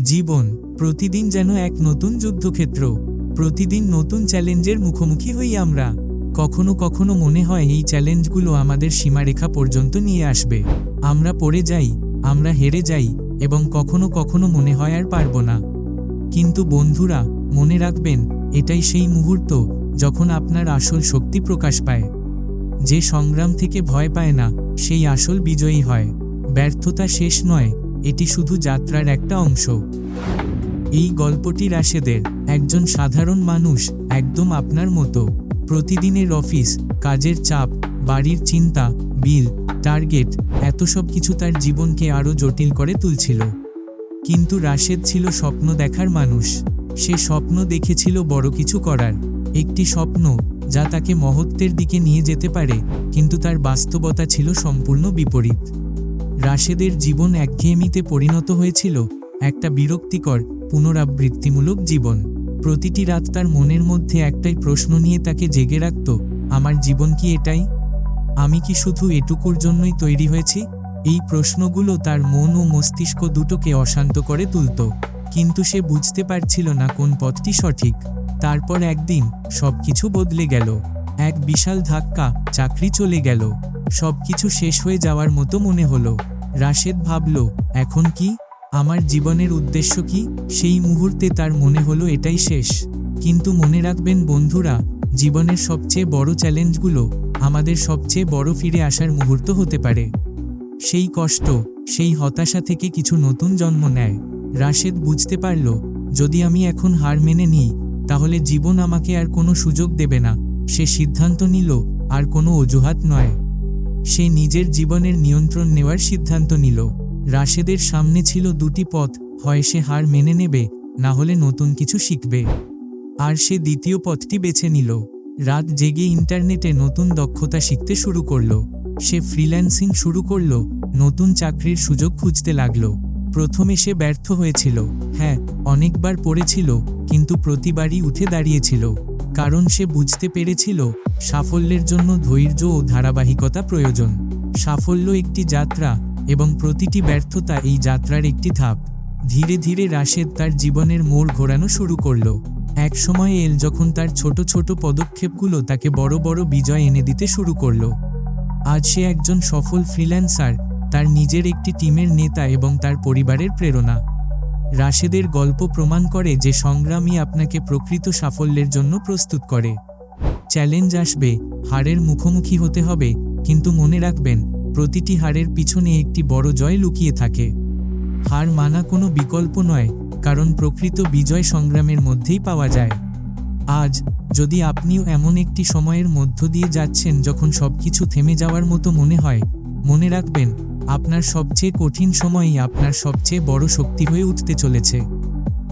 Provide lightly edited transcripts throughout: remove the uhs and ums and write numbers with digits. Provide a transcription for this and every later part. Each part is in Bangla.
জীবন প্রতিদিন যেন এক নতুন যুদ্ধক্ষেত্র। প্রতিদিন নতুন চ্যালেঞ্জের মুখোমুখি হই আমরা। কখনো কখনো মনে হয় এই চ্যালেঞ্জগুলো আমাদের সীমারেখা পর্যন্ত নিয়ে আসবে। আমরা পড়ে যাই, আমরা হেরে যাই, এবং কখনো কখনো মনে হয় আর পারবো না। কিন্তু বন্ধুরা, মনে রাখবেন, এটাই সেই মুহূর্ত যখন আপনার আসল শক্তি প্রকাশ পায়। যে সংগ্রাম থেকে ভয় পায় না, সেই আসল বিজয়ী হয়। ব্যর্থতা শেষ নয়, এটি শুধু যাত্রার একটা অংশ। এই গল্পটি রাশেদের, একজন সাধারণ মানুষ, একদম আপনার মতো। প্রতিদিনের অফিস, কাজের চাপ, বাড়ির চিন্তা, বিল, টার্গেট, এত সব কিছু তার জীবনকে আরও জটিল করে তুলছিল। কিন্তু রাশেদ ছিল স্বপ্ন দেখার মানুষ। সে স্বপ্ন দেখেছিল বড় কিছু করার, একটি স্বপ্ন যা তাকে মহত্বের দিকে নিয়ে যেতে পারে, কিন্তু তার বাস্তবতা ছিল সম্পূর্ণ বিপরীত। রাশেদের জীবন একঘেয়েমিতে পরিণত হয়েছিল, একটা বিরক্তিকর, পুনরাবৃত্তিমূলক জীবন। প্রতিটি রাত তার মনের মধ্যে একটাই প্রশ্ন নিয়ে তাকে জেগে রাখত, আমার জীবন কি এটাই? আমি কি শুধু এটুকুর জন্যই তৈরি হয়েছি? এই প্রশ্নগুলো তার মন ও মস্তিষ্ক দুটোকে অশান্ত করে তুলত, কিন্তু সে বুঝতে পারছিল না কোন পথটি সঠিক। তারপর একদিন সবকিছু বদলে গেল। এক বিশাল ধাক্কা, চাকরি চলে গেল, সবকিছু শেষ হয়ে যাওয়ার মতো মনে হলো। রাশেদ ভাবল, এখন কি? আমার জীবনের উদ্দেশ্য কি? সেই মুহূর্তে তার মনে হলো এটাই শেষ। কিন্তু মনে রাখবেন বন্ধুরা, জীবনের সবচেয়ে বড় চ্যালেঞ্জগুলো আমাদের সবচেয়ে বড় ফিরে আসার মুহূর্ত হতে পারে। সেই কষ্ট, সেই হতাশা থেকে কিছু নতুন জন্ম নেয়। রাশেদ বুঝতে পারল, যদি আমি এখন হার মেনে নিই, তাহলে জীবন আমাকে আর কোনো সুযোগ দেবে না। সে সিদ্ধান্ত নিল, আর কোনো অজুহাত নয়। সে নিজের জীবনের নিয়ন্ত্রণ নেওয়ার সিদ্ধান্ত নিল। রাশেদের সামনে ছিল দুটি পথ, হয় সে হার মেনে নেবে, না হলে নতুন কিছু শিখবে। আর সে দ্বিতীয় পথটি বেছে নিল। রাত জেগে ইন্টারনেটে নতুন দক্ষতা শিখতে শুরু করল। সে ফ্রিল্যান্সিং শুরু করল, নতুন চাকরির সুযোগ খুঁজতে লাগল। প্রথমে সে ব্যর্থ হয়েছিল, হ্যাঁ, অনেকবার পড়েছিল, কিন্তু প্রতিবারই উঠে দাঁড়িয়েছিল। কারণ সে বুঝতে পেরেছিল, সাফল্যের জন্য ধৈর্য ও ধারাবাহিকতা প্রয়োজন। সাফল্য একটি যাত্রা, এবং প্রতিটি ব্যর্থতা এই যাত্রার একটি ধাপ। ধীরে ধীরে রাশেদ তার জীবনের মোড় ঘোরানো শুরু করল। এক সময় এল যখন তার ছোট ছোট পদক্ষেপগুলো তাকে বড় বড় বিজয় এনে দিতে শুরু করল। আজ সে একজন সফল ফ্রিল্যান্সার, তার নিজের একটি টিমের নেতা এবং তার পরিবারের প্রেরণা। রাশেদের গল্প প্রমাণ করে যে সংগ্রামই আপনাকে প্রকৃত সাফল্যের জন্য প্রস্তুত করে। চ্যালেঞ্জ আসবে, হারের মুখোমুখি হতে হবে, কিন্তু মনে রাখবেন, প্রতিটি হারের পিছনে একটি বড় জয় লুকিয়ে থাকে। হার মানা কোনো বিকল্প নয়, কারণ প্রকৃত বিজয় সংগ্রামের মধ্যেই পাওয়া যায়। আজ যদি আপনিও এমন একটি সময়ের মধ্য দিয়ে যাচ্ছেন যখন সবকিছু থেমে যাওয়ার মতো মনে হয়, মনে রাখবেন, আপনার সবচেয়ে কঠিন সময়ই আপনার সবচেয়ে বড় শক্তি হয়ে উঠতে চলেছে।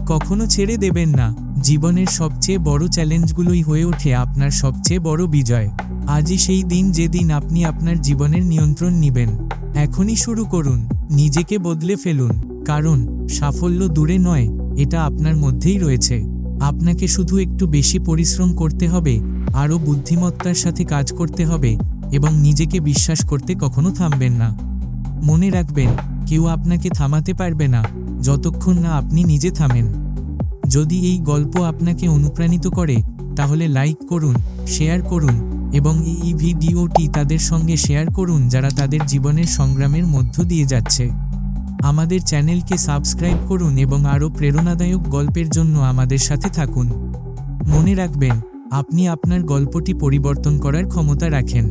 কখনো ছেড়ে দেবেন না। জীবনের সবচেয়ে বড় চ্যালেঞ্জগুলোই হয়ে ওঠে আপনার সবচেয়ে বড় বিজয়। আজই সেই দিন যেদিন আপনি আপনার জীবনের নিয়ন্ত্রণ নেবেন। এখনই শুরু করুন, নিজেকে বদলে ফেলুন, কারণ সাফল্য দূরে নয়, এটা আপনার মধ্যেই রয়েছে। আপনাকে শুধু একটু বেশি পরিশ্রম করতে হবে, আরও বুদ্ধিমত্তার সাথে কাজ করতে হবে, এবং নিজেকে বিশ্বাস করতে কখনো থামবেন না। মনে রাখবেন, কেউ আপনাকে থামাতে পারবে না, যতক্ষণ না আপনি নিজে থামেন। যদি এই গল্প আপনাকে অনুপ্রাণিত করে, তাহলে লাইক করুন, শেয়ার করুন, এবং এই ভিডিওটি তাদের সঙ্গে শেয়ার করুন যারা তাদের জীবনের সংগ্রামের মধ্য দিয়ে যাচ্ছে। আমাদের চ্যানেলকে সাবস্ক্রাইব করুন এবং আরও প্রেরণাদায়ক গল্পের জন্য আমাদের সাথে থাকুন। মনে রাখবেন, আপনি আপনার গল্পটি পরিবর্তন করার ক্ষমতা রাখেন।